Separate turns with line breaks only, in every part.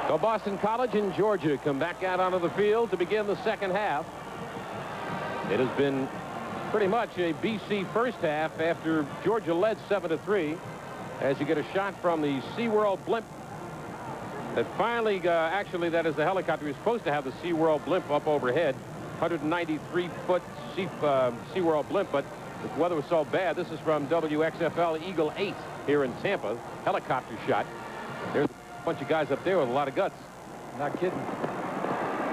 So Boston College and Georgia come back out onto the field to begin the second half. It has been pretty much a BC first half after Georgia led 7-3 as you get a shot from the SeaWorld blimp that finally actually that is the helicopter. You're supposed to have the SeaWorld blimp up overhead, 193-foot SeaWorld blimp, but the weather was so bad. This is from WXFL Eagle 8 here in Tampa, helicopter shot. There's a bunch of guys up there with a lot of guts.
Not kidding.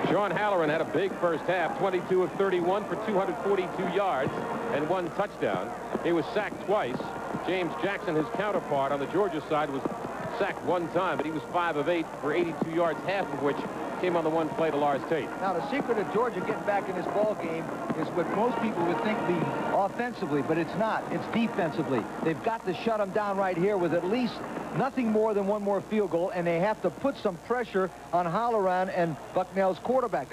Sean Halloran had a big first half, 22 of 31 for 242 yards and 1 touchdown. He was sacked twice. James Jackson, his counterpart on the Georgia side, was sacked 1 time, but he was 5 of 8 for 82 yards, half of which came on the 1 play to Lars Tate.
Now, the secret of Georgia getting back in this ball game is what most people would think be offensively, but it's not. It's defensively. They've got to shut them down right here with at least nothing more than 1 more field goal, and they have to put some pressure on Halloran and Bucknell's quarterback.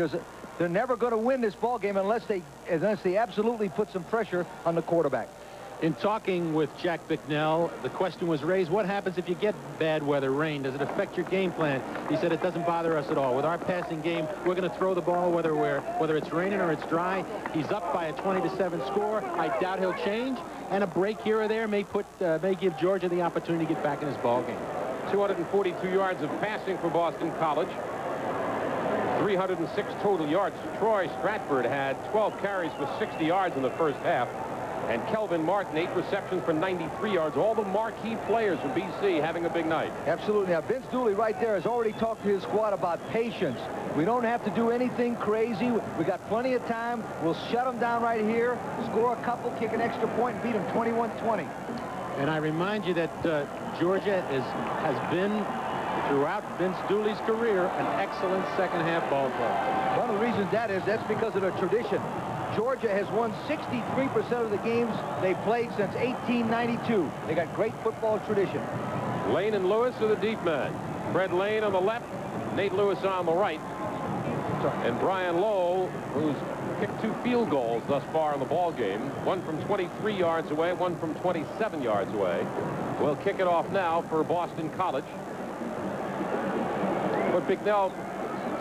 They're never going to win this ball game unless they absolutely put some pressure on the quarterback.
In talking with Jack Bicknell, the question was raised, what happens if you get bad weather, rain? Does it affect your game plan? He said it doesn't bother us at all. With our passing game, we're going to throw the ball whether it's raining or it's dry. He's up by a 20-7 score. I doubt he'll change, and a break here or there may give Georgia the opportunity to get back in his ball game.
242 yards of passing for Boston College. 306 total yards. Troy Stratford had 12 carries for 60 yards in the first half. And Kelvin Martin, 8 receptions for 93 yards. All the marquee players from BC having a big night.
Absolutely. Now, Vince Dooley right there has already talked to his squad about patience. We don't have to do anything crazy. We got plenty of time. We'll shut them down right here, score a couple, kick an extra point, and beat them 21-20.
And I remind you that Georgia has been, throughout Vince Dooley's career, an excellent second-half ball club.
One of the reasons that's because of the tradition. Georgia has won 63% of the games they played since 1892. They got great football tradition.
Lane and Lewis are the deep men. Fred Lane on the left, Nate Lewis on the right. And Brian Lowell, who's kicked 2 field goals thus far in the ball game, 1 from 23 yards away, 1 from 27 yards away. We'll kick it off now for Boston College. What Bicknell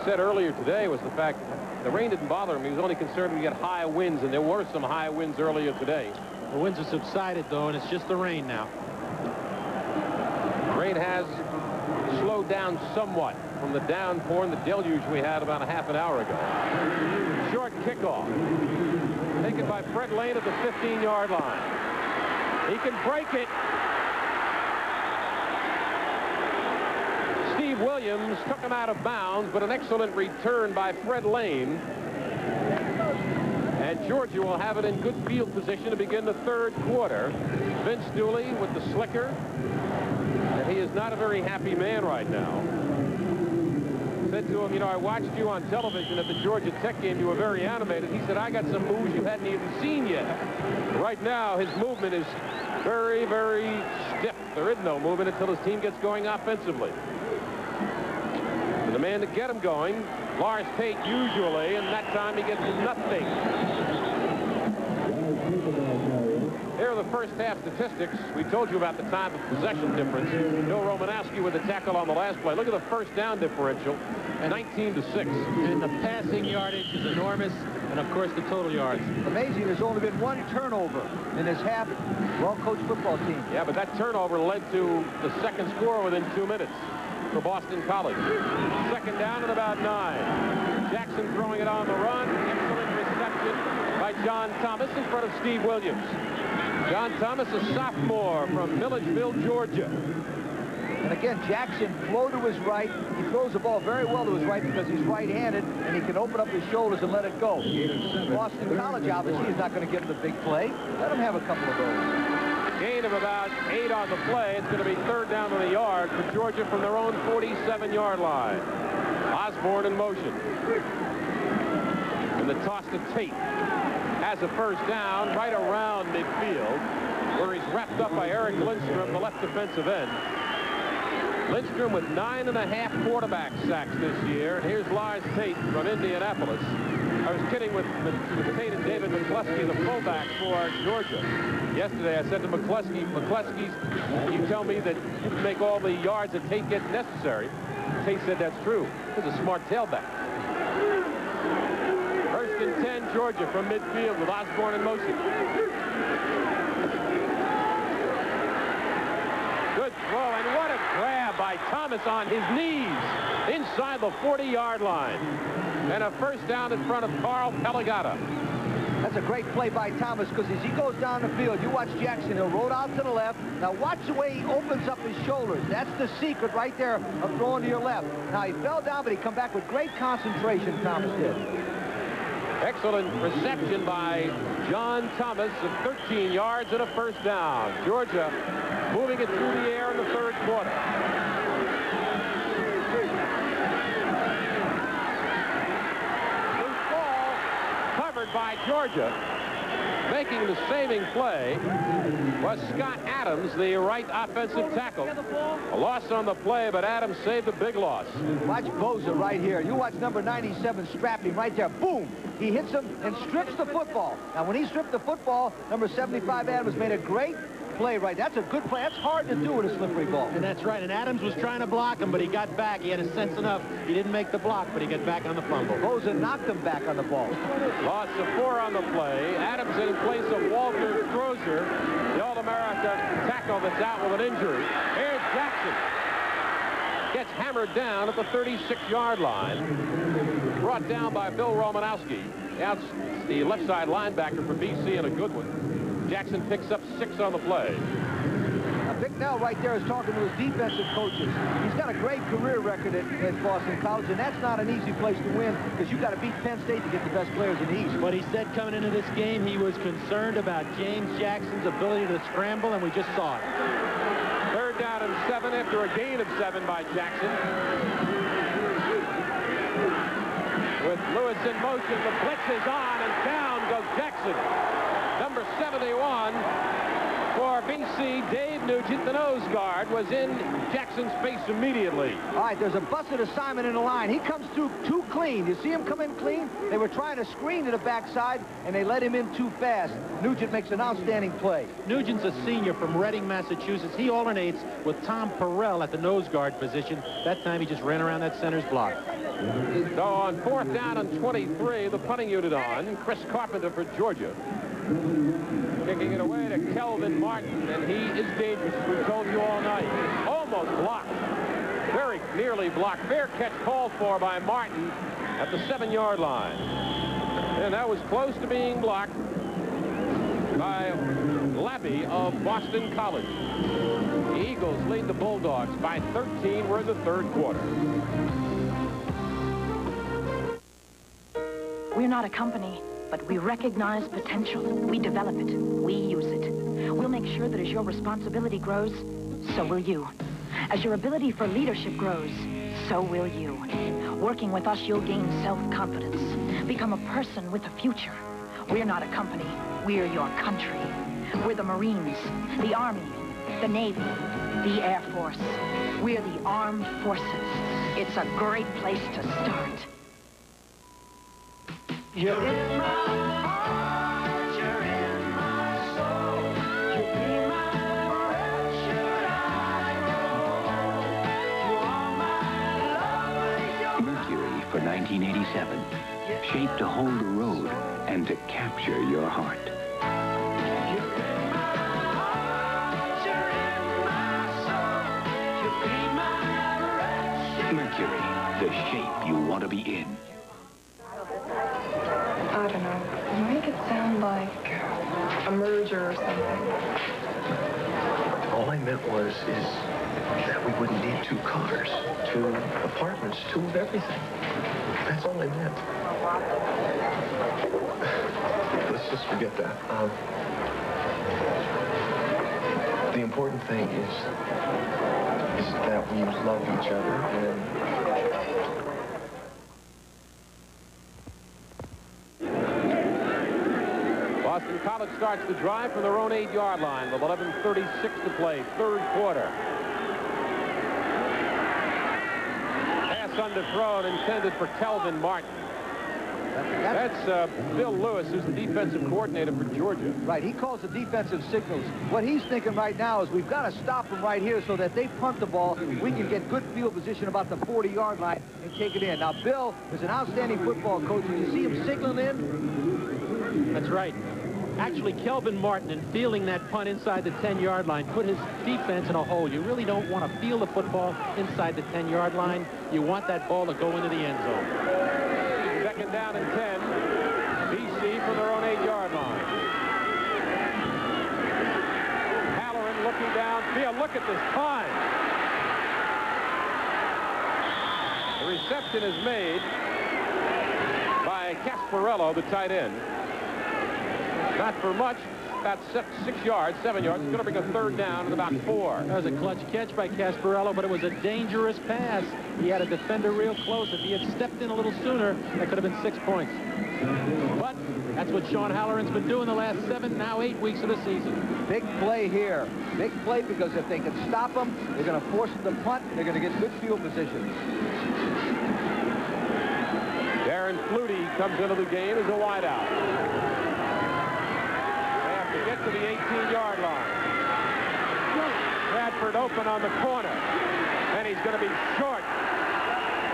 said earlier today was the fact the rain didn't bother him. He was only concerned we get high winds, and there were some high winds earlier today.
The winds have subsided, though, and it's just the rain now.
Rain has slowed down somewhat from the downpour and the deluge we had about a half an hour ago. Short kickoff. Taken by Fred Lane at the 15-yard line. He can break it. Steve Williams took him out of bounds, but an excellent return by Fred Lane. And Georgia will have it in good field position to begin the 3rd quarter. Vince Dooley with the slicker. And he is not a very happy man right now. Said to him, you know, I watched you on television at the Georgia Tech game. You were very animated. He said, I got some moves you hadn't even seen yet. Right now, his movement is very, very stiff. There is no movement until his team gets going offensively. And the man to get him going, Lars Tate usually, and that time he gets nothing. Here are the first half statistics. We told you about the time of possession difference. Bill Romanowski with the tackle on the last play. Look at the first down differential, 19-6.
And the passing yardage is enormous, and of course the total yards.
Amazing, there's only been 1 turnover in this half. Well-coached football team.
Yeah, but that turnover led to the second score within 2 minutes for Boston College. Second down at about 9. Jackson throwing it on the run. Excellent reception by John Thomas in front of Steve Williams. John Thomas, a sophomore from Milledgeville, Georgia.
And again, Jackson flow to his right. He throws the ball very well to his right because he's right-handed, and he can open up his shoulders and let it go. Boston College, obviously, is not going to give him the big play. Let him have a couple of those.
Gain of about 8 on the play. It's going to be 3rd down on the yard for Georgia from their own 47-yard line. Osborne in motion. And the toss to Tate. Has a first down right around midfield, where he's wrapped up by Eric Lindstrom, the left defensive end. Lindstrom with 9.5 quarterback sacks this year. And here's Lars Tate from Indianapolis. I was kidding with Tate and David McCluskey, the fullback for Georgia. Yesterday I said to McCluskey, you tell me that you can make all the yards that Tate gets necessary. Tate said that's true. He's a smart tailback. 1st and 10, Georgia from midfield with Osborne in motion. Good throw, and what a grab by Thomas on his knees inside the 40-yard line. And a 1st down in front of Carl Pelagata.
That's a great play by Thomas, because as he goes down the field, you watch Jackson, he'll roll out to the left. Now watch the way he opens up his shoulders. That's the secret right there of throwing to your left. Now he fell down, but he come back with great concentration, Thomas did.
Excellent reception by John Thomas of 13 yards and a 1st down. Georgia moving it through the air in the 3rd quarter. Loose ball covered by Georgia. Making the saving play was Scott Adams, the right offensive tackle. A loss on the play, but Adams saved a big loss.
Watch Boza right here. You watch number 97 strap him right there. Boom! He hits him and strips the football. Now, when he stripped the football, number 75 Adams made a great play right. That's a good play. That's hard to do with a slippery ball.
And that's right. And Adams was trying to block him, but he got back. He had a sense enough. He didn't make the block, but he got back on the fumble.
Boza knocked him back on the ball.
Loss of 4 on the play. Adams in place of Walter Strozer, the All-America tackle that's out with an injury. Here's Jackson. Gets hammered down at the 36-yard line. Brought down by Bill Romanowski. That's the left side linebacker for BC, and a good one. Jackson picks up 6 on the play.
Now, Bicknell right there is talking to his defensive coaches. He's got a great career record at Boston College, and that's not an easy place to win, because you've got to beat Penn State to get the best players in the East.
But he said coming into this game he was concerned about James Jackson's ability to scramble, and we just saw it.
3rd down and 7 after a gain of 7 by Jackson. With Lewis in motion, the blitz is on, and down goes Jackson. Number 71 for BC, Dave Nugent, the nose guard, was in Jackson's face immediately.
All right, there's a busted assignment in the line. He comes through too clean. You see him come in clean? They were trying to screen to the backside, and they let him in too fast. Nugent makes an outstanding play.
Nugent's a senior from Reading, Massachusetts. He alternates with Tom Perrell at the nose guard position. That time he just ran around that center's block.
So on 4th down and 23, the punting unit on. Chris Carpenter for Georgia. Kicking it away to Kelvin Martin, and he is dangerous, as we told you all night. Almost blocked. Very nearly blocked. Fair catch called for by Martin at the 7-yard line. And that was close to being blocked by Labby of Boston College. The Eagles lead the Bulldogs by 13. We're in the 3rd quarter.
We're not a company, but we recognize potential. We develop it. We use it. We'll make sure that as your responsibility grows, so will you. As your ability for leadership grows, so will you. Working with us, you'll gain self-confidence. Become a person with a future. We're not a company. We're your country. We're the Marines, the Army, the Navy, the Air Force. We're the Armed Forces. It's a great place to start.
You're in my heart, you're in my soul. You'll be my breath, should I go. You are my love.
Mercury for 1987. Shaped to hold the road and to capture your heart.
You're in my heart, you're in my soul. You'll be my breath.
Mercury, the shape you want to be in.
I don't know. Make it sound like a merger or something.
All I meant was that we wouldn't need 2 cars, 2 apartments, 2 of everything. That's all I meant. Let's just forget that. The important thing is that we love each other and
Boston College starts the drive from their own 8-yard line with 11:36 to play, 3rd quarter. Pass underthrown intended for Kelvin Martin. That's Bill Lewis, who's the defensive coordinator for Georgia.
Right, he calls the defensive signals. What he's thinking right now is we've got to stop them right here so that they punt the ball. We can get good field position about the 40-yard line and take it in. Now, Bill is an outstanding football coach. Did you see him signaling in?
That's right. Actually, Kelvin Martin, in fielding that punt inside the 10-yard line, put his defense in a hole. You really don't want to field the football inside the 10-yard line. You want that ball to go into the end zone.
Second down and 10. BC from their own 8-yard line. Halloran looking downfield. Look at this time. The reception is made by Casparello, the tight end. Not for much, about 6 yards, 7 yards. It's going to bring a third down and about 4.
That was a clutch catch by Casparello, but it was a dangerous pass. He had a defender real close. If he had stepped in a little sooner, that could have been 6 points. But that's what Sean Halloran's been doing the last 7, now 8 weeks of the season.
Big play here. Big play because if they can stop them, they're going to force them to punt. They're going to get good field position.
Darren Flutie comes into the game as a wideout. Get to the 18-yard line. Bradford open on the corner. And he's going to be short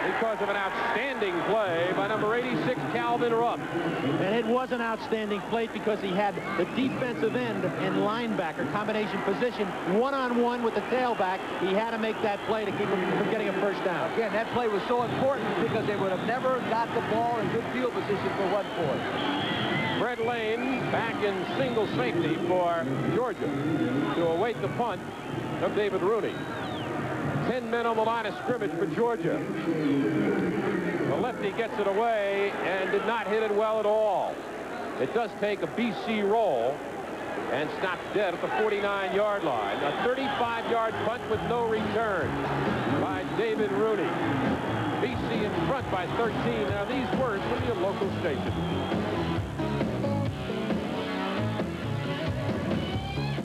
because of an outstanding play by number 86, Calvin Rupp.
And it was an outstanding play because he had the defensive end and linebacker combination position one-on-one with the tailback. He had to make that play to keep him from getting a first down.
Again, that play was so important because they would have never got the ball in good field position for one point.
Fred Lane back in single safety for Georgia to await the punt of David Rooney. 10 men on the line of scrimmage for Georgia. The lefty gets it away and did not hit it well at all. It does take a BC roll and stops dead at the 49-yard line. A 35-yard punt with no return by David Rooney. BC in front by 13. Now these words from your local station.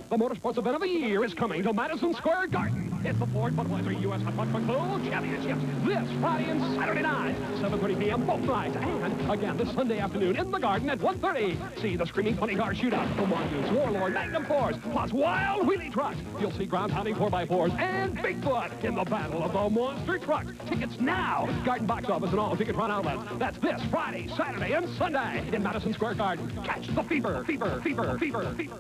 The motorsports event of the year is coming to Madison Square Garden. It's the Ford Budweiser U.S. Hot Rod Control Championships this Friday and Saturday night, 7:30 p.m. both nights, and again this Sunday afternoon in the Garden at 1:30. See the Screaming 20-car shootout, the Mongoose, Warlord, Magnum 4s, plus wild wheelie trucks. You'll see ground-pounding 4x4s and Bigfoot in the battle of the monster trucks. Tickets now. Garden box office and all Ticketron outlets. That's this Friday, Saturday, and Sunday in Madison Square Garden. Catch the fever, fever, fever, fever, fever.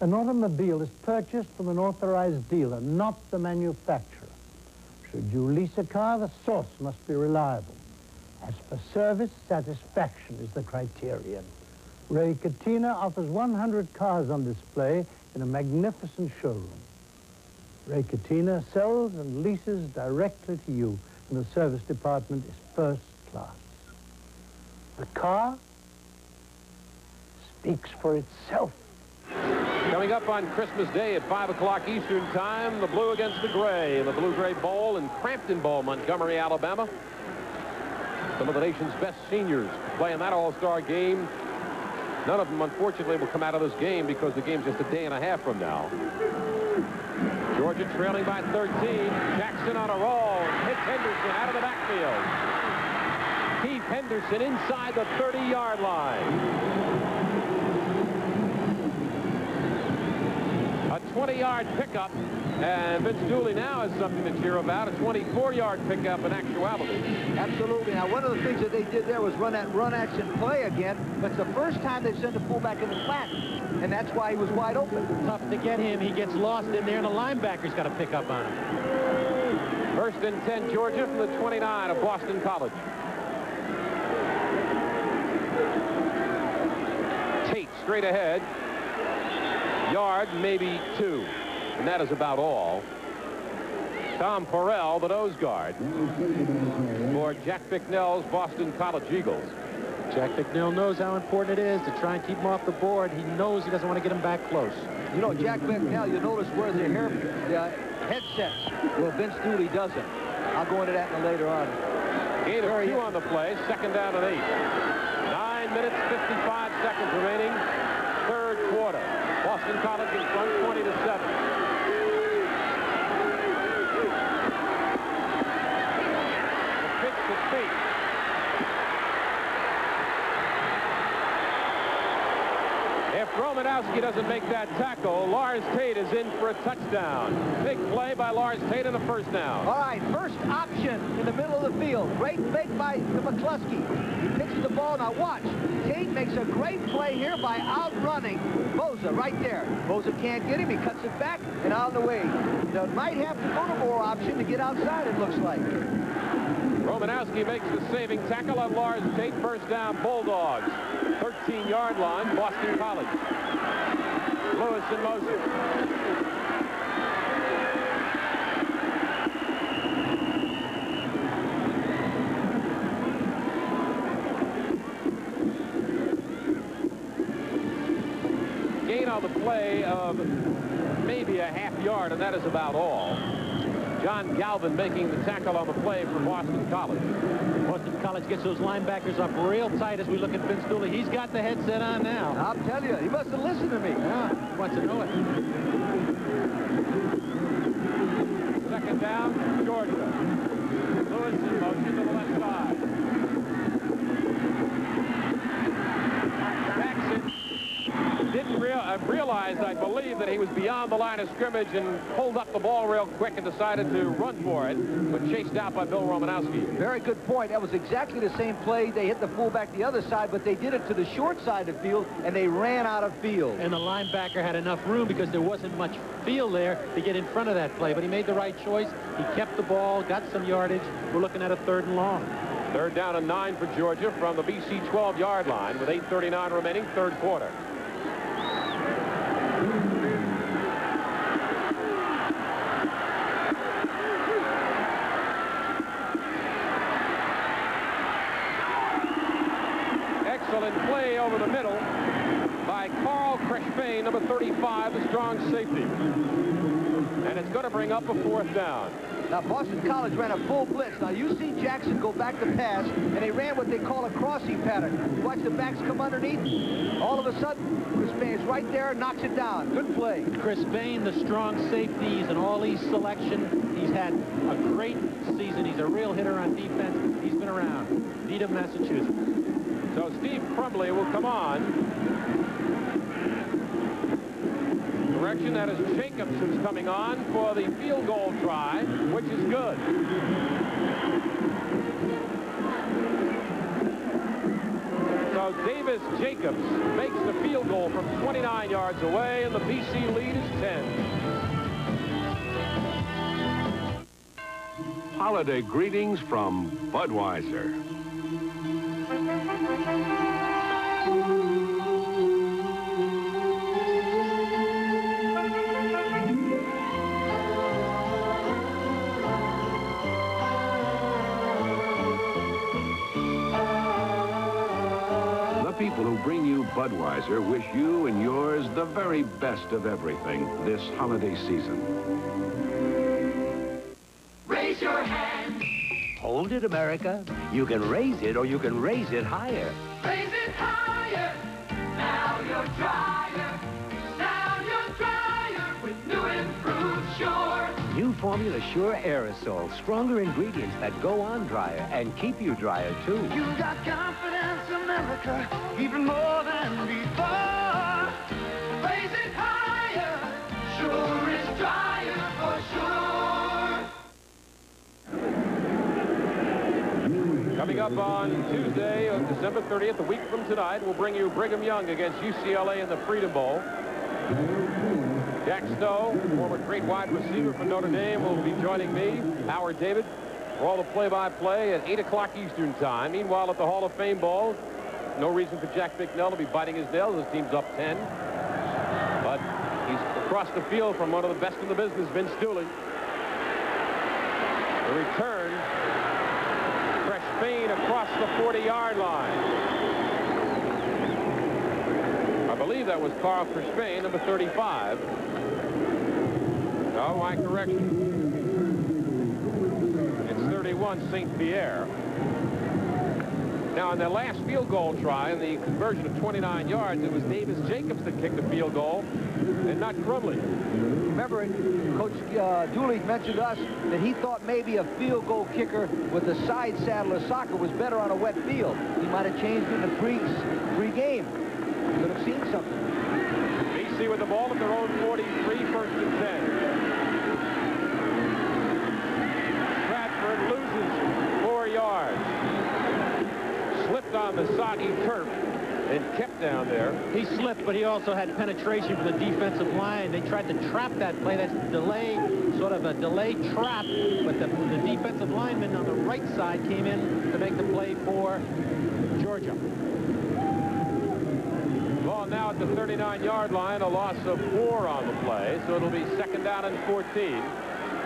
An automobile is purchased from an authorized dealer, not the manufacturer. Should you lease a car, the source must be reliable. As for service, satisfaction is the criterion. Ray Catena offers 100 cars on display in a magnificent showroom. Ray Catena sells and leases directly to you, and the service department is first class. The car speaks for itself.
Coming up on Christmas Day at 5 o'clock Eastern Time, the blue against the gray in the Blue-Gray Bowl in Crampton Bowl, Montgomery, Alabama. Some of the nation's best seniors play in that all-star game. None of them, unfortunately, will come out of this game because the game's just a day and a half from now. Georgia trailing by 13. Jackson on a roll. Hits Henderson out of the backfield. Keith Henderson inside the 30-yard line. A 20-yard pickup, and Vince Dooley now has something to cheer about, a 24-yard pickup in actuality.
Absolutely. Now, one of the things that they did there was run that run-action play again, but it's the first time they've sent a fullback in the flat, and that's why he was wide open.
Tough to get him. He gets lost in there, and the linebacker's got to pick up on him.
First and 10, Georgia from the 29 of Boston College. Tate straight ahead. Yard, maybe 2. And that is about all. Tom Porrell, the nose guard for Jack Bicknell's Boston College Eagles.
Jack Bicknell knows how important it is to try and keep him off the board. He knows he doesn't want to get him back close.
You know, Jack Bicknell, you notice where the headsets. Well, Vince Dooley doesn't. I'll go into that later on.
Gain of 2 on the play, second down and 8. 9 minutes, 55 seconds remaining, third quarter. Boston College in front, 20-7. The pitch to Tate. Romanowski doesn't make that tackle. Lars Tate is in for a touchdown. Big play by Lars Tate and a first down.
All right, first option in the middle of the field. Great fake by McCluskey. He pitches the ball. Now watch. Tate makes a great play here by outrunning Boza right there. Boza can't get him. He cuts it back and out of the way. They might have to go to more option to get outside, it looks like.
Romanowski makes the saving tackle on Lars Tate. First down, Bulldogs. 13-yard line, Boston College. Lewis in motion. Gain on the play of maybe a half yard, and that is about all. John Galvin making the tackle on the play for Boston College.
Boston College gets those linebackers up real tight as we look at Vince Dooley. He's got the headset on now.
I'll tell you, he must have listened to me.
Yeah, he wants to know it.
Second down, Georgia. Lewis in motion to the left side. Jackson didn't realize, I believe, that he was beyond the line of scrimmage and pulled up the ball real quick and decided to run for it, but chased out by Bill Romanowski.
Very good point. That was exactly the same play. They hit the fullback the other side, but they did it to the short side of the field, and they ran out of field.
And the linebacker had enough room because there wasn't much field there to get in front of that play, but he made the right choice. He kept the ball, got some yardage. We're looking at a 3rd and long.
3rd down and 9 for Georgia from the BC 12-yard line with 8:39 remaining, 3rd quarter. Excellent play over the middle by Carl Crespin, number 35, the strong safety. And it's going to bring up a 4th down.
Now, Boston College ran a full blitz. Now, you see Jackson go back to pass, and they ran what they call a crossing pattern. Watch the backs come underneath. All of a sudden, Crespin is right there, knocks it down. Good play.
Crespin, the strong safety, he's an all-East selection. He's had a great season. He's a real hitter on defense. He's been around. Needham, Massachusetts.
So Steve Crumbley will come on. Direction, that is Jacobs who's coming on for the field goal try, which is good. So Davis Jacobs makes the field goal from 29 yards away, and the BC lead is 10.
Holiday greetings from Budweiser. People who bring you Budweiser wish you and yours the very best of everything this holiday season.
Raise your hand.
Hold it, America. You can raise it or you can raise it higher.
Raise it higher. Now you're drier. Now you're drier with new improved Sure.
New Formula Sure Aerosol. Stronger ingredients that go on drier and keep you drier, too.
You got confidence, America, even more than before. Raise it higher. Sure is drier for sure.
Coming up on Tuesday, on December 30th, a week from tonight, we'll bring you Brigham Young against UCLA in the Freedom Bowl. Jack Stowe, former great wide receiver from Notre Dame, will be joining me, Howard David, for all the play-by-play at 8 o'clock Eastern Time. Meanwhile, at the Hall of Fame Bowl, no reason for Jack Bicknell to be biting his nails. His team's up 10. But he's across the field from one of the best in the business, Vince Dooley. The return, Crespin across the 40-yard line. I believe that was Carl Crespin, number 35. No, my correction. It's 31, St. Pierre. Now, in their last field goal try, in the conversion of 29 yards, it was Davis Jacobs that kicked the field goal, and not Crumbley.
Remember, Coach Dooley mentioned to us that he thought maybe a field goal kicker with the side saddle of soccer was better on a wet field. He might have changed in the pre-game. Could have seen something.
BC with the ball at their own 43, 1st and 10. Stratford loses 4 yards. Slipped on the soggy turf and kept down there.
He slipped, but he also had penetration from the defensive line. They tried to trap that play. That's delay, sort of a delay trap. But the defensive lineman on the right side came in to make the play for Georgia.
Ball now at the 39-yard line, a loss of 4 on the play, so it'll be 2nd down and 14.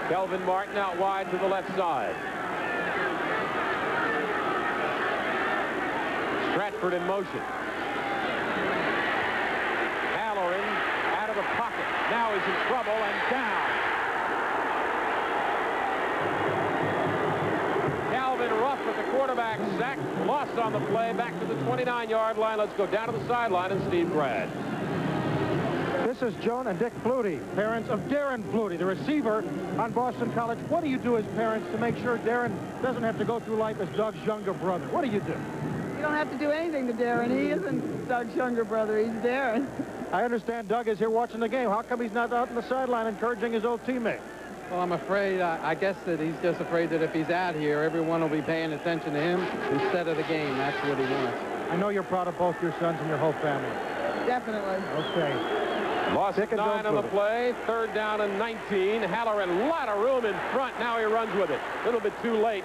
Kelvin Martin out wide to the left side. Stratford in motion. Halloran out of the pocket. Now he's in trouble and down. Calvin Ruff with the quarterback sack. Loss on the play. Back to the 29-yard line. Let's go down to the sideline and Steve Brad.
This is Joan and Dick Flutie, parents of Darren Flutie, the receiver on Boston College. What do you do as parents to make sure Darren doesn't have to go through life as Doug's younger brother? What do you do?
You don't have to do anything to Darren. He isn't Doug's younger brother. He's Darren.
I understand Doug is here watching the game. How come he's not out on the sideline encouraging his old teammate?
Well, I'm afraid, I guess that he's just afraid that if he's out here, everyone will be paying attention to him instead of the game. That's what he wants.
I know you're proud of both your sons and your whole family.
Definitely.
Okay.
Loss of 9 on the play. 3rd down and 19. Halloran, a lot of room in front. Now he runs with it. A little bit too late.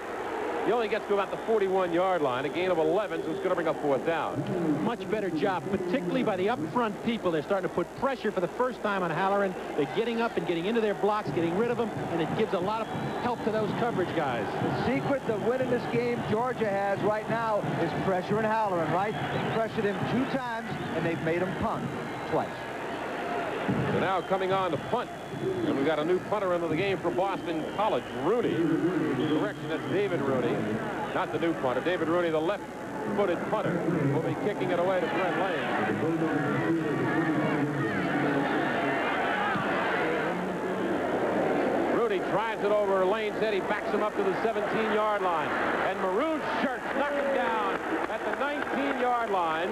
He only gets to about the 41-yard line, a gain of 11, so it's going to bring up 4th down.
Much better job, particularly by the up-front people. They're starting to put pressure for the first time on Halloran. They're getting up and getting into their blocks, getting rid of them, and it gives a lot of help to those coverage guys.
The secret to winning this game Georgia has right now is pressuring Halloran, right? They pressured him 2 times, and they've made him punt twice.
So now coming on to punt. And we've got a new punter into the game for Boston College, Rooney. Correction, that's David Rooney, not the new punter. David Rooney, the left-footed punter, will be kicking it away to Brent Lane. Rooney drives it over Lane's head. He backs him up to the 17-yard line. And Maroon shirts knock him down at the 19-yard line.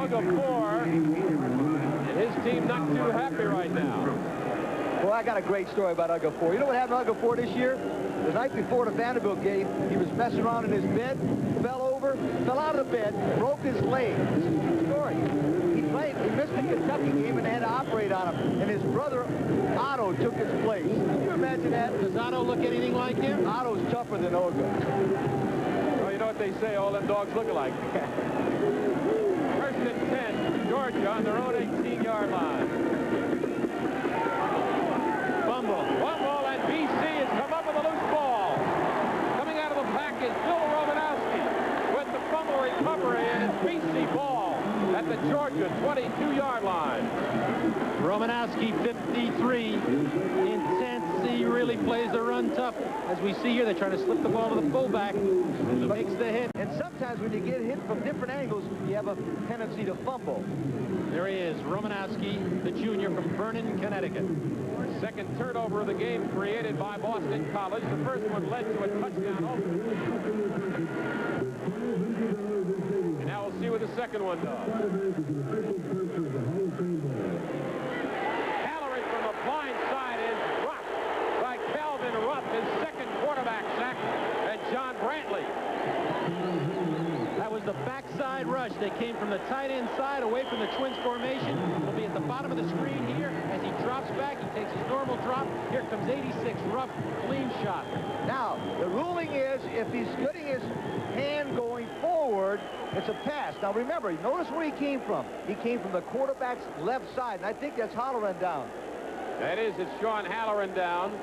Okafor and his team not too happy right now.
Well, I got a great story about Okafor. You know what happened to Okafor this year? The night before the Vanderbilt game, he was messing around in his bed, fell over, fell out of the bed, broke his leg. This is the story. He missed the Kentucky game and they had to operate on him. And his brother, Otto, took his place. Can you imagine that?
Does Otto look anything like him?
Otto's tougher than Olga.
Well, you know what they say, all them dogs look alike. 1st and 10, Georgia on their own 18-yard line. Fumble, and BC has come up with a loose ball. Coming out of the pack is Bill Romanowski with the fumble recovery, and it's BC ball at the Georgia 22-yard line.
Romanowski, 53, intense. He really plays the run tough. As we see here, they're trying to slip the ball to the fullback. He makes the hit.
And sometimes when you get hit from different angles, you have a tendency to fumble.
There he is, Romanowski, the junior from Vernon, Connecticut.
Second turnover of the game created by Boston College. The first one led to a touchdown ultimately. And now we'll see what the second one does. Halloran from the blind side is dropped by Calvin Ruff, his second quarterback sack, and John Brantley.
That was the backside rush. They came from the tight end side away from the Twins formation. Will be at the bottom of the screen here. As he drops back, he takes his normal drop. Here comes 86, Ruff, clean shot.
Now, the ruling is if he's getting his hand going forward, it's a pass. Now, remember, notice where he came from. He came from the quarterback's left side, and I think that's Halloran down.
That is, it's Sean Halloran down.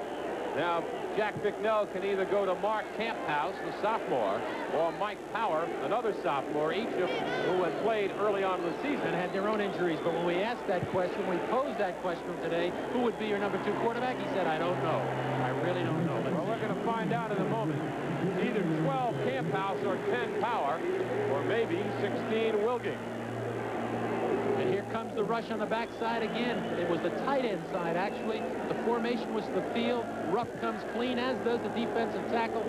Now, Jack Bicknell can either go to Mark Camphouse, the sophomore, or Mike Power, another sophomore, each of who had played early on in the season.
And had their own injuries. But when we asked that question, we posed that question today, who would be your number 2 quarterback? He said, I don't know. I really don't know.
Well, we're going to find out in a moment. It's either 12 Camphouse or 10 Power, or maybe 16 Wilking.
And here comes the rush on the backside again. It was the tight end side, actually. The formation was the field. Ruff comes clean, as does the defensive tackle.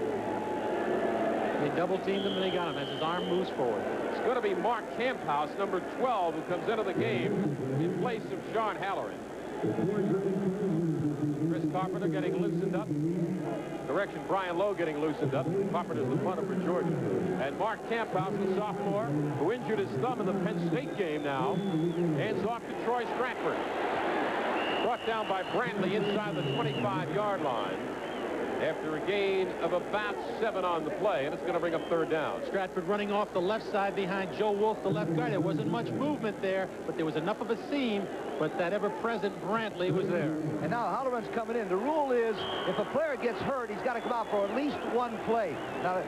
They double-teamed him, and they got him as his arm moves forward.
It's going to be Mark Camphouse, number 12, who comes into the game in place of Sean Halloran. Chris Carpenter getting loosened up. Direction Brian Lowe getting loosened up. Carpenter's the punter for Georgia. And Mark Camphouse, the sophomore, who injured his thumb in the Penn State game now, hands off to Troy Stratford. Brought down by Brantley inside the 25-yard line after a gain of about 7 on the play, and it's going to bring up third down.
Stratford running off the left side behind Joe Wolf, the left guard. There wasn't much movement there, but there was enough of a seam, but that ever-present Brantley was there.
And now Halloran's coming in. The rule is if a player gets hurt, he's got to come out for at least one play. Now,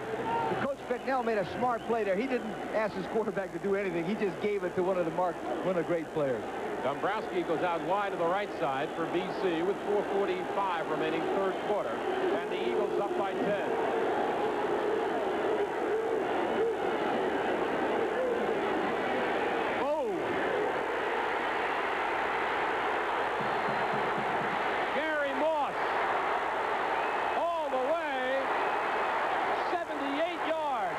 Coach Bicknell made a smart play there. He didn't ask his quarterback to do anything. He just gave it to one of the great players.
Dombrowski goes out wide to the right side for BC with 4:45 remaining third quarter. And the Eagles up by 10. Oh! Gary Moss all the way, 78 yards.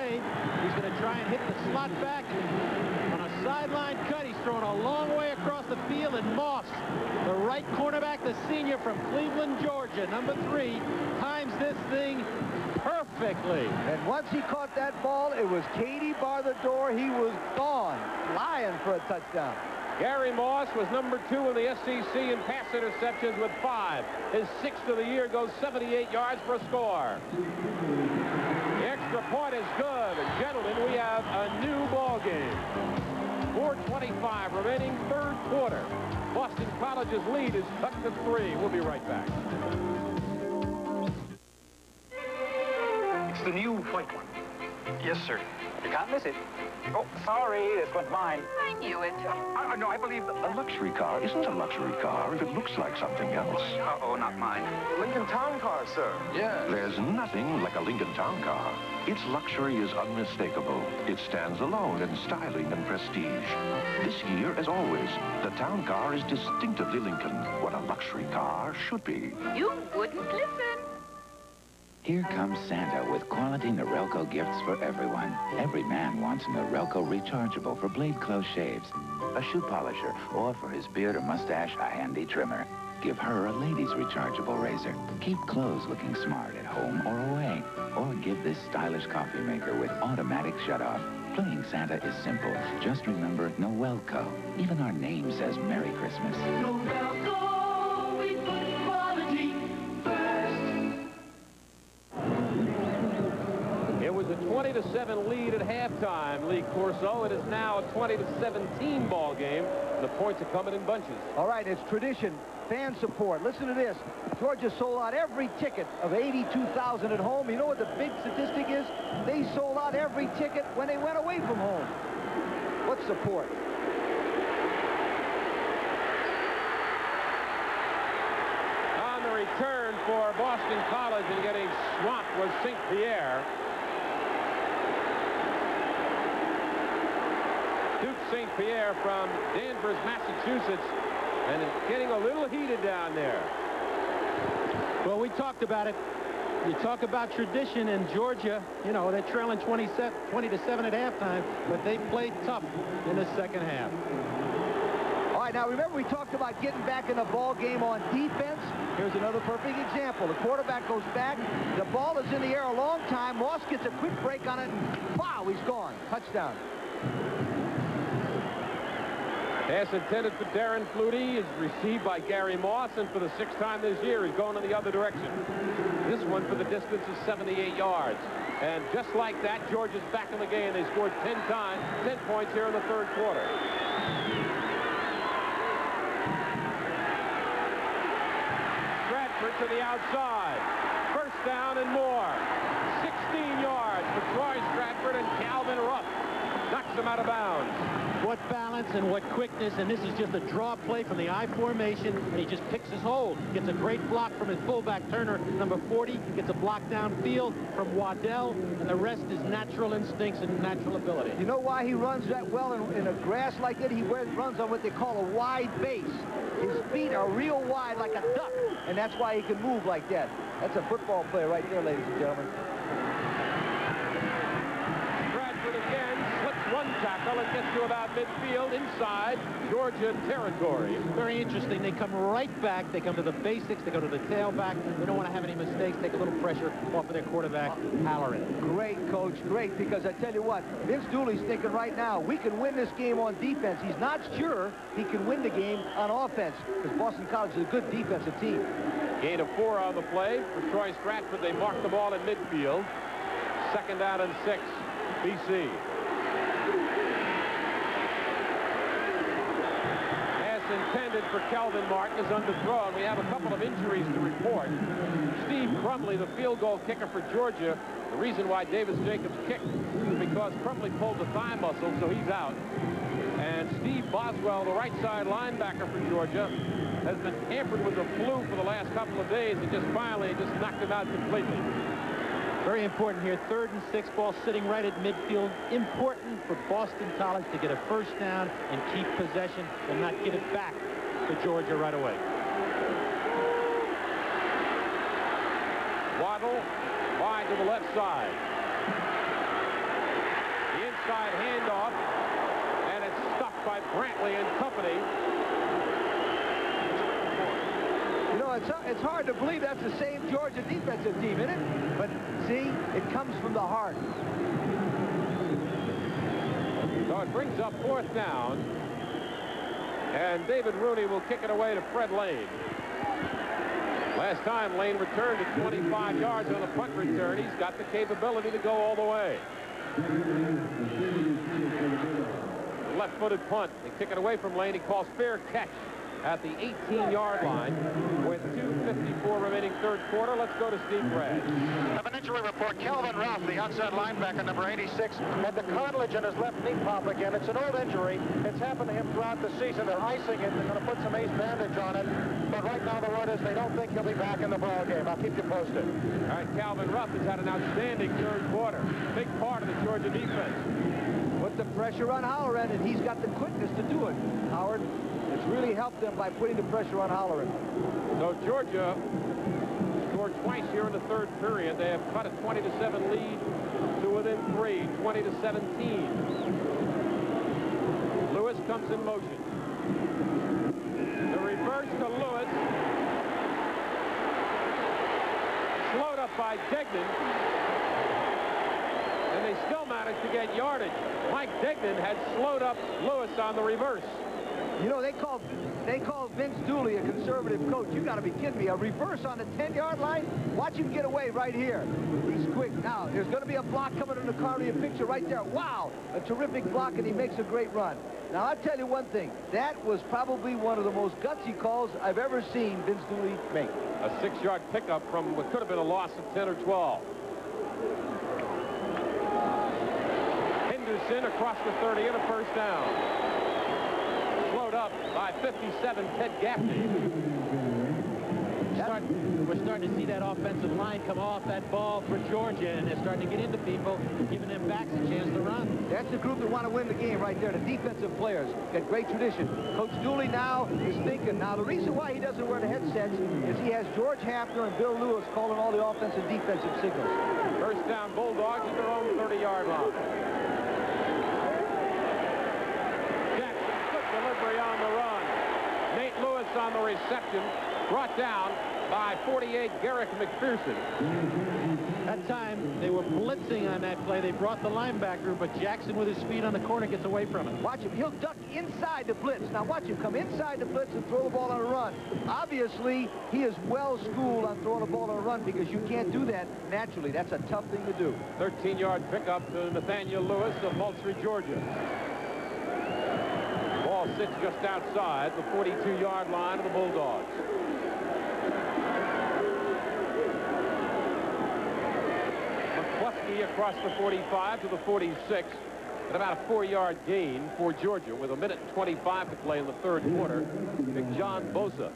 He's going to try and hit the slot back on a sideline cut. He's thrown a long way across the field, and Moss, the right cornerback, the senior from Cleveland, Georgia, number 3, times this thing perfectly.
And once he caught that ball, it was Katie bar the door. He was gone, flying for a touchdown.
Gary Moss was number 2 in the SEC in pass interceptions with 5. His 6th of the year goes 78 yards for a score. The extra point is good. And gentlemen, we have a new ball game. 4:25 remaining third quarter. Boston College's lead is cut to 3. We'll be right back.
It's the new white one.
Yes, sir. You can't miss it. Oh, sorry, this one's mine.
I knew it.
No, I believe that...
A luxury car isn't a luxury car if it looks like something else.
Uh-oh, not mine.
Lincoln Town Car, sir.
Yeah.
There's nothing like a Lincoln Town Car. Its luxury is unmistakable. It stands alone in styling and prestige. This year, as always, the Town Car is distinctively Lincoln, what a luxury car should be.
You wouldn't listen.
Here comes Santa with quality Norelco gifts for everyone. Every man wants a Norelco rechargeable for blade close shaves, a shoe polisher, or for his beard or mustache, a handy trimmer. Give her a ladies' rechargeable razor. Keep clothes looking smart at home or away. Or give this stylish coffee maker with automatic shutoff. Playing Santa is simple. Just remember Norelco. Even our name says Merry Christmas.
Norelco, we put quality first.
It was a 20-7 lead at halftime, Lee Corso. It is now a 20-17 ball game. The points are coming in bunches.
All right, it's tradition. Fan support. Listen to this. Georgia sold out every ticket of 82,000 at home. You know what the big statistic is? They sold out every ticket when they went away from home. What support?
On the return for Boston College and getting swamped was St. Pierre. Duke St. Pierre from Danvers, Massachusetts, and it's getting a little heated down there.
Well, we talked about it. You talk about tradition in Georgia. You know, they're trailing 20-7 at halftime, but they played tough in the second half.
All right, now remember we talked about getting back in the ball game on defense. Here's another perfect example. The quarterback goes back. The ball is in the air a long time. Moss gets a quick break on it. Wow, he's gone. Touchdown.
Pass intended for Darren Flutie is received by Gary Moss, and for the 6th time this year, he's going in the other direction. This one for the distance is 78 yards. And just like that, Georgia's back in the game. They scored 10 points here in the third quarter. Stratford to the outside. First down and more. 16 yards for Troy Stratford and Calvin Ruff. knocks him out of bounds.
What balance and what quickness, and this is just a draw play from the I formation, and he just picks his hole. Gets a great block from his fullback, Turner, number 40, gets a block downfield from Waddell, and the rest is natural instincts and natural ability.
You know why he runs that well in a grass like that? He runs on what they call a wide base. His feet are real wide like a duck, and that's why he can move like that. That's a football player right there, ladies and gentlemen.
Bradford again slips one tackle and gets to about midfield inside Georgia territory.
Very interesting. They come right back. They come to the basics. They go to the tailback. They don't want to have any mistakes. Take a little pressure off of their quarterback, Halloran.
Great, Coach. Great, because I tell you what, Vince Dooley's thinking right now, we can win this game on defense. He's not sure he can win the game on offense because Boston College is a good defensive team.
Gain of 4 on the play for Troy Stratford. They mark the ball in midfield. 2nd down and 6, BC. Intended for Calvin Martin is underthrown. We have a couple of injuries to report. Steve Crumley, the field goal kicker for Georgia. The reason why Davis Jacobs kicked is because Crumley pulled the thigh muscle, so he's out. And Steve Boswell, the right side linebacker for Georgia, has been hampered with the flu for the last couple of days and just finally knocked him out completely.
Very important here. 3rd and 6, ball sitting right at midfield. Important for Boston College to get a first down and keep possession and not give it back to Georgia right away.
Waddle wide to the left side. The inside handoff, and it's stuck by Brantley and company.
You know, it's hard to believe that's the same Georgia defensive team, isn't it? But see, it comes from the heart.
So it brings up 4th down. And David Rooney will kick it away to Fred Lane. Last time, Lane returned at 25 yards on the punt return. He's got the capability to go all the way. Left-footed punt. They kick it away from Lane. He calls fair catch at the 18-yard line with 2:54 remaining 3rd quarter. Let's go to Steve Brad.
I have an injury report. Calvin Ralph, the outside linebacker, number 86, had the cartilage in his left knee pop again. It's an old injury. It's happened to him throughout the season. They're icing it. They're going to put some ace bandage on it. But right now the word is they don't think he'll be back in the ball game. I'll keep you posted.
All right, Calvin Ruff has had an outstanding 3rd quarter. Big part of the Georgia defense.
Put the pressure on Halloran, and he's got the quickness to do it. Howard, it's really helped them by putting the pressure on Halloran.
So Georgia scored twice here in the 3rd period. They have cut a 20-7 lead to within 3, 20-17. Lewis comes in motion. The reverse to Lewis. Slowed up by Degnan. And they still managed to get yardage. Mike Degnan had slowed up Lewis on the reverse.
You know, they call Vince Dooley a conservative coach. You got to be kidding me. A reverse on the 10-yard line? Watch him get away right here. He's quick. Now, there's going to be a block coming in the corner of your picture right there. Wow, a terrific block, and he makes a great run. Now, I'll tell you one thing. That was probably one of the most gutsy calls I've ever seen Vince Dooley make.
A 6-yard pickup from what could have been a loss of 10 or 12. Henderson across the 30 and a first down. Slowed up by 57, Ted Gaffney.
We're starting to see that offensive line come off that ball for Georgia, and they're starting to get into people, giving them backs a chance to run.
That's the group that want to win the game right there, the defensive players. Got great tradition. Coach Dooley now is thinking. Now, the reason why he doesn't wear the headsets is he has George Hafner and Bill Lewis calling all the offensive and defensive signals.
First down, Bulldogs at their own 30-yard line. Jackson, good delivery on the run. Nate Lewis on the reception, brought down by 48 Garrick McPherson.
That time, they were blitzing on that play. They brought the linebacker, but Jackson with his speed on the corner gets away from it.
Watch him. He'll duck inside the blitz. Now watch him come inside the blitz and throw the ball on a run. Obviously, he is well schooled on throwing the ball on a run because you can't do that naturally. That's a tough thing to do.
13-yard pickup to Nathaniel Lewis of Moultrie, Georgia. Ball sits just outside the 42-yard line of the Bulldogs. McCluskey across the 45 to the 46. And about a 4-yard gain for Georgia with 1:25 to play in the third quarter. Big John Bosa,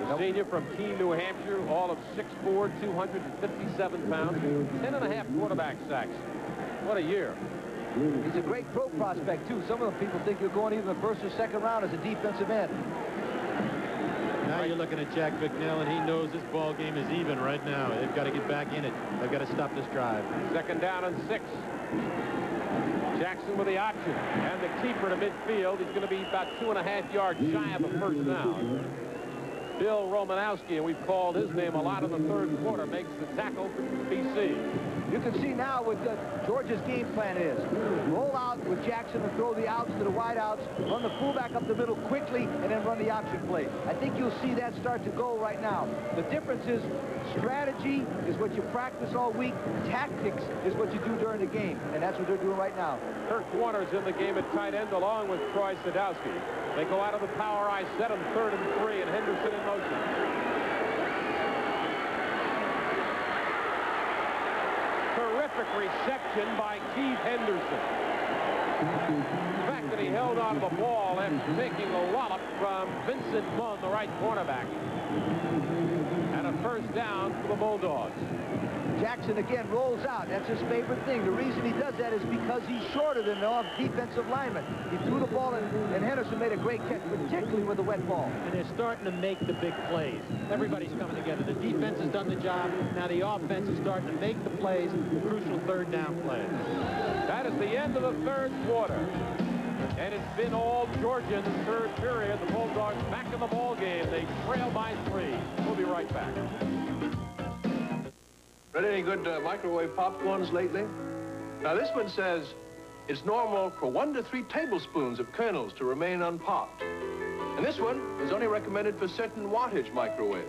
the senior from Keene, New Hampshire, all of 6'4", 257 pounds, 10.5 quarterback sacks. What a year.
He's a great pro prospect, too. Some of the people think you're going either the first or second round as a defensive end.
Now you're looking at Jack Bicknell, and he knows this ball game is even right now. They've got to get back in it. They've got to stop this drive.
2nd down and 6. Jackson with the option and the keeper to midfield. He's going to be about 2.5 yards shy of a first down. Bill Romanowski, and we've called his name a lot in the third quarter, makes the tackle for BC.
You can see now what Georgia's game plan is. Roll out with Jackson and throw the outs to the wide outs, run the fullback up the middle quickly, and then run the option play. I think you'll see that start to go right now. The difference is strategy is what you practice all week. Tactics is what you do during the game, and that's what they're doing right now.
Kirk Warner's in the game at tight end along with Troy Sadowski. They go out of the power I set him 3rd and 3, and Henderson in motion. Terrific reception by Keith Henderson. The fact that he held on to the ball after taking a wallop from Vincent Munn, the right cornerback. And a first down for the Bulldogs.
Jackson again rolls out. That's his favorite thing. The reason he does that is because he's shorter than the defensive lineman. He threw the ball, and Henderson made a great catch, particularly with the wet ball.
And they're starting to make the big plays. Everybody's coming together. The defense has done the job. Now the offense is starting to make the plays, the crucial third down plays.
That is the end of the third quarter. And it's been all Georgia in the third period. The Bulldogs back in the ball game. They trail by 3. We'll be right back.
Read any good microwave popcorns lately? Now this one says it's normal for 1 to 3 tablespoons of kernels to remain unpopped. And this one is only recommended for certain wattage microwaves.